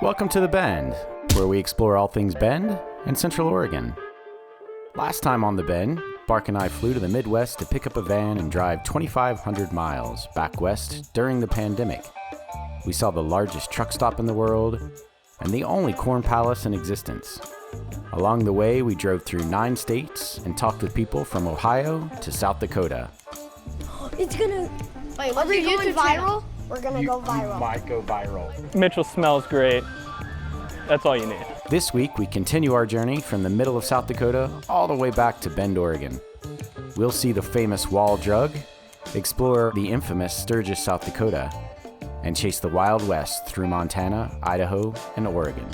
Welcome to The Bend, where we explore all things Bend and Central Oregon. Last time on The Bend, Bark and I flew to the Midwest to pick up a van and drive 2,500 miles back west during the pandemic. We saw the largest truck stop in the world and the only corn palace in existence. Along the way, we drove through 9 states and talked with people from Ohio to South Dakota. It's gonna... Wait, Are we going viral? We're gonna go viral. Might go viral. Mitchell smells great. That's all you need. This week, we continue our journey from the middle of South Dakota all the way back to Bend, Oregon. We'll see the famous wall drug, explore the infamous Sturgis, South Dakota, and chase the Wild West through Montana, Idaho, and Oregon.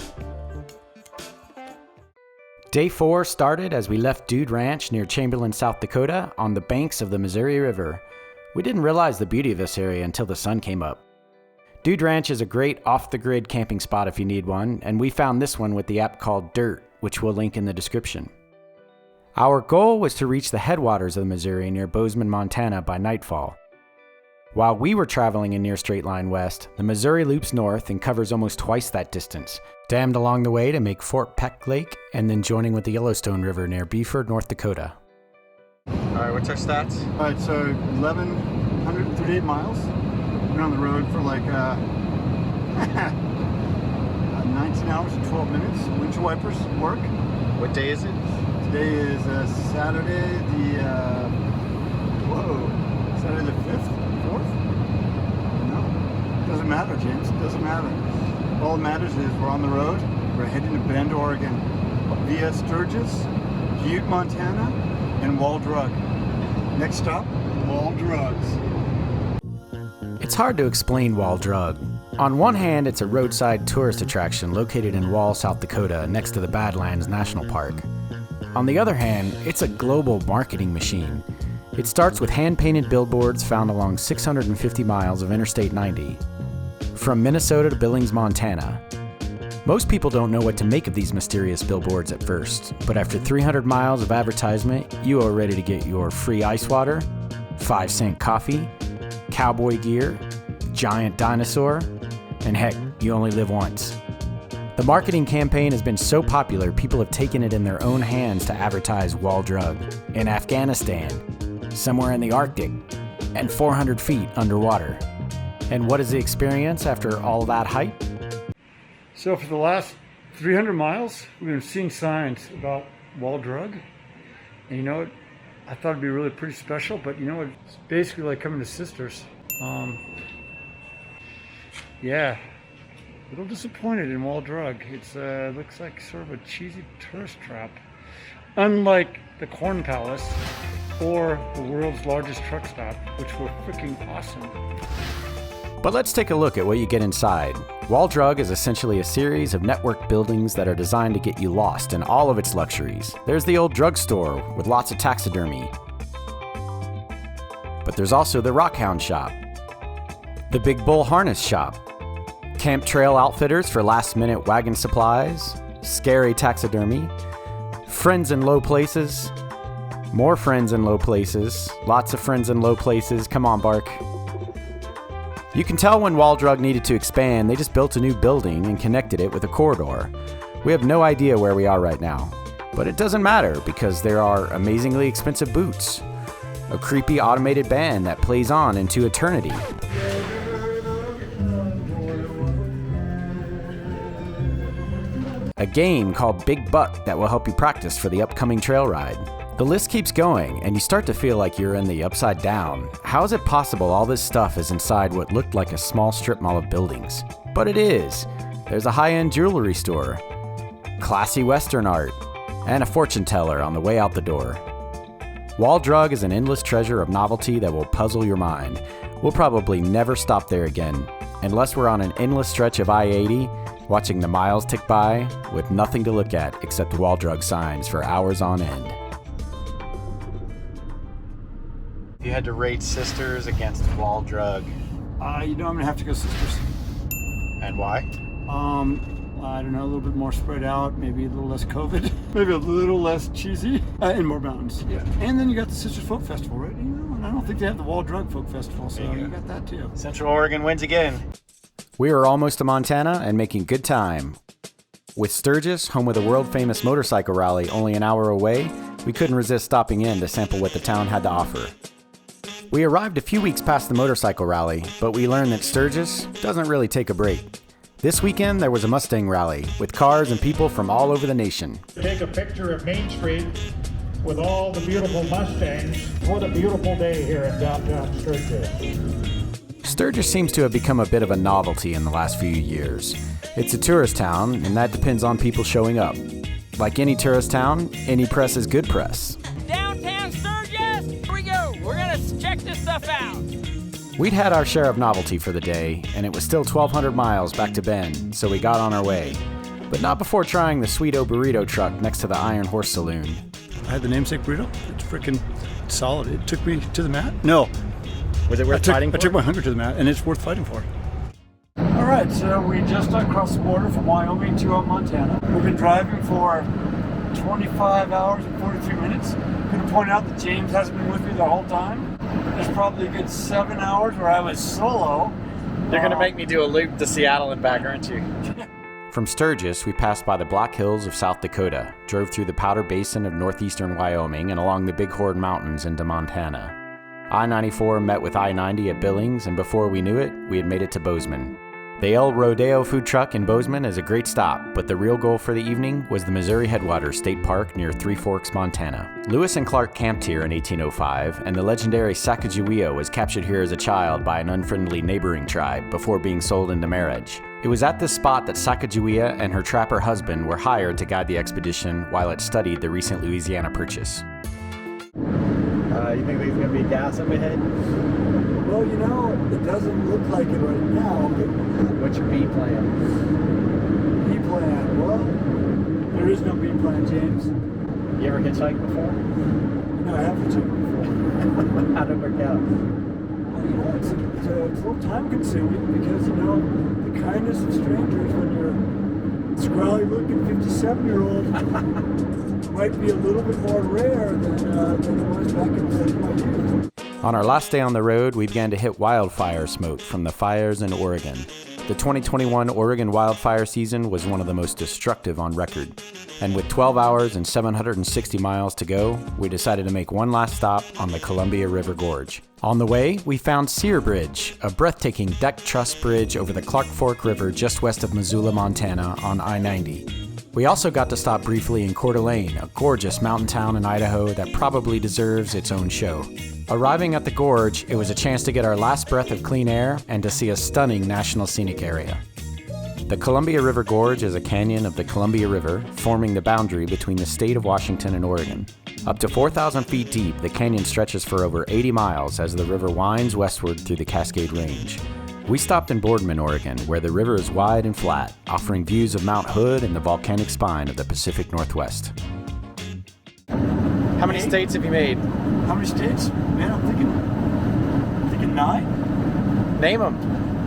Day 4 started as we left Dude Ranch near Chamberlain, South Dakota on the banks of the Missouri River. We didn't realize the beauty of this area until the sun came up. Dude Ranch is a great off-the-grid camping spot if you need one, and we found this one with the app called Dirt, which we'll link in the description. Our goal was to reach the headwaters of the Missouri near Bozeman, Montana by nightfall. While we were traveling in near straight line west, the Missouri loops north and covers almost twice that distance, dammed along the way to make Fort Peck Lake and then joining with the Yellowstone River near Beaufort, North Dakota. All right, what's our stats? All right, so 1,138 miles. Been on the road for like 19 hours and 12 minutes. Windshield wipers work. What day is it? Today is Saturday Saturday the 5th? 4th? No, doesn't matter, James. Doesn't matter. All that matters is we're on the road. We're heading to Bend, Oregon, via Sturgis, Butte, Montana, and Wall Drug. Next stop, Wall Drugs. It's hard to explain Wall Drug. On one hand, it's a roadside tourist attraction located in Wall, South Dakota, next to the Badlands National Park. On the other hand, it's a global marketing machine. It starts with hand-painted billboards found along 650 miles of Interstate 90, from Minnesota to Billings, Montana. Most people don't know what to make of these mysterious billboards at first, but after 300 miles of advertisement, you are ready to get your free ice water, 5-cent coffee, cowboy gear, giant dinosaur, and heck, you only live once. The marketing campaign has been so popular, people have taken it in their own hands to advertise Wall Drug in Afghanistan, somewhere in the Arctic, and 400 feet underwater. And what is the experience after all that hype? So for the last 300 miles, we've been seeing signs about Wall Drug. And you know what? I thought it'd be really pretty special, but you know what? It's basically like coming to Sisters. Yeah, a little disappointed in Wall Drug. It's looks like sort of a cheesy tourist trap. Unlike the Corn Palace or the world's largest truck stop, which were freaking awesome. But let's take a look at what you get inside. Wall Drug is essentially a series of network buildings that are designed to get you lost in all of its luxuries. There's the old drugstore with lots of taxidermy. But there's also the Rockhound shop, the Big Bull Harness shop, camp trail outfitters for last-minute wagon supplies, scary taxidermy, friends in low places, more friends in low places, lots of friends in low places. Come on, Bark. You can tell when Wall Drug needed to expand, they just built a new building and connected it with a corridor. We have no idea where we are right now, but it doesn't matter because there are amazingly expensive boots, a creepy automated band that plays on into eternity, a game called Big Buck that will help you practice for the upcoming trail ride. The list keeps going, and you start to feel like you're in the Upside Down. How is it possible all this stuff is inside what looked like a small strip mall of buildings? But it is. There's a high-end jewelry store, classy Western art, and a fortune teller on the way out the door. Wall Drug is an endless treasure of novelty that will puzzle your mind. We'll probably never stop there again, unless we're on an endless stretch of I-80, watching the miles tick by with nothing to look at except Wall Drug signs for hours on end. If you had to rate Sisters against Wall Drug, I'm gonna have to go Sisters. and why? I don't know, a little bit more spread out, maybe a little less COVID, maybe a little less cheesy, and more mountains. Yeah. And then you got the Sisters Folk Festival, right? And I don't think they have the Wall Drug Folk Festival, so you got that too. Central Oregon wins again. We were almost to Montana and making good time. With Sturgis, home of the world-famous motorcycle rally, only an hour away, we couldn't resist stopping in to sample what the town had to offer. We arrived a few weeks past the motorcycle rally, but we learned that Sturgis doesn't really take a break. This weekend, there was a Mustang rally with cars and people from all over the nation. Take a picture of Main Street with all the beautiful Mustangs. What a beautiful day here in downtown Sturgis. Sturgis seems to have become a bit of a novelty in the last few years. It's a tourist town, and that depends on people showing up. Like any tourist town, any press is good press. Downtown Sturgis, here we go. We're gonna check this stuff out. We'd had our share of novelty for the day, and it was still 1,200 miles back to Bend, so we got on our way. But not before trying the Sweeto burrito truck next to the Iron Horse Saloon. I had the namesake burrito. It's freaking solid. It took me to the mat. No. Was it worth fighting for? I took my hunger to the mat, and it's worth fighting for. All right, so we just crossed the border from Wyoming to Montana. We've been driving for 25 hours and 43 minutes. I'm going to point out that James hasn't been with me the whole time. There's probably a good 7 hours where I was solo. You're going to make me do a loop to Seattle and back, aren't you? From Sturgis, we passed by the Black Hills of South Dakota, drove through the Powder Basin of northeastern Wyoming, and along the Bighorn Mountains into Montana. I-94 met with I-90 at Billings, and before we knew it, we had made it to Bozeman. The El Rodeo food truck in Bozeman is a great stop, but the real goal for the evening was the Missouri Headwaters State Park near Three Forks, Montana. Lewis and Clark camped here in 1805, and the legendary Sacagawea was captured here as a child by an unfriendly neighboring tribe before being sold into marriage. It was at this spot that Sacagawea and her trapper husband were hired to guide the expedition while it studied the recent Louisiana Purchase. You think there's going to be gas up ahead? Well, you know, it doesn't look like it right now, but What's your B plan? B plan, well, there is no B plan, James. You ever hitchhiked before? No, I haven't hitchhiked before. How'd it work out? You know, it's a little time consuming because, you know, the kindness of strangers when you're scrawly looking 57-year-old might be a little bit more rare than it was back in my youth. On our last day on the road, we began to hit wildfire smoke from the fires in Oregon. The 2021 Oregon wildfire season was one of the most destructive on record. And with 12 hours and 760 miles to go, we decided to make one last stop on the Columbia River Gorge. On the way, we found Sear Bridge, a breathtaking deck truss bridge over the Clark Fork River just west of Missoula, Montana on I-90. We also got to stop briefly in Coeur d'Alene, a gorgeous mountain town in Idaho that probably deserves its own show. Arriving at the Gorge, it was a chance to get our last breath of clean air and to see a stunning national scenic area. The Columbia River Gorge is a canyon of the Columbia River, forming the boundary between the state of Washington and Oregon. Up to 4,000 feet deep, the canyon stretches for over 80 miles as the river winds westward through the Cascade Range. We stopped in Boardman, Oregon, where the river is wide and flat, offering views of Mount Hood and the volcanic spine of the Pacific Northwest. How many states have you made? How many states? Man, I'm thinking 9. Name them.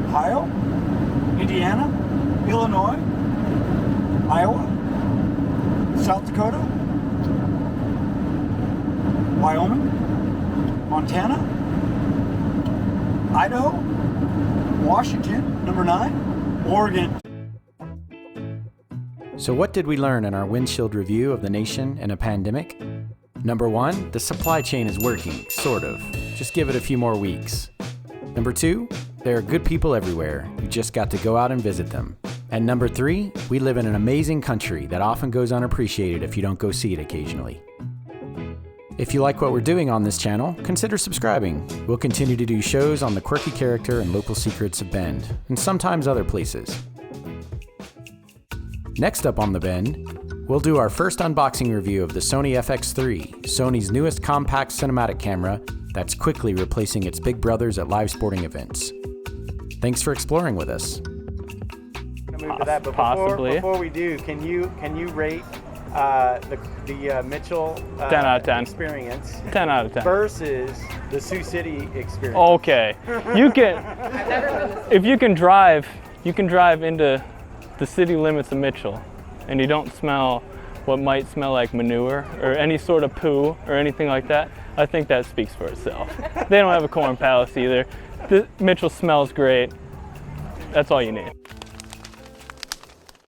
Ohio, Indiana, Illinois, Iowa, South Dakota, Wyoming, Montana, Idaho, Washington, number 9, Oregon. So what did we learn in our windshield review of the nation in a pandemic? Number 1, the supply chain is working, sort of. Just give it a few more weeks. Number 2, there are good people everywhere. You just got to go out and visit them. And number 3, we live in an amazing country that often goes unappreciated if you don't go see it occasionally. If you like what we're doing on this channel, consider subscribing. We'll continue to do shows on the quirky character and local secrets of Bend, and sometimes other places. Next up on the Bend, we'll do our first unboxing review of the Sony FX3, Sony's newest compact cinematic camera that's quickly replacing its big brothers at live sporting events. Thanks for exploring with us. Move to that, but Possibly. before we do, can you rate the Mitchell 10 out of 10 experience 10 out of 10 versus the Sioux City experience? Okay, you can. If you can drive into the city limits of Mitchell, and you don't smell what might smell like manure or any sort of poo or anything like that, I think that speaks for itself. They don't have a corn palace either. Mitchell smells great. That's all you need.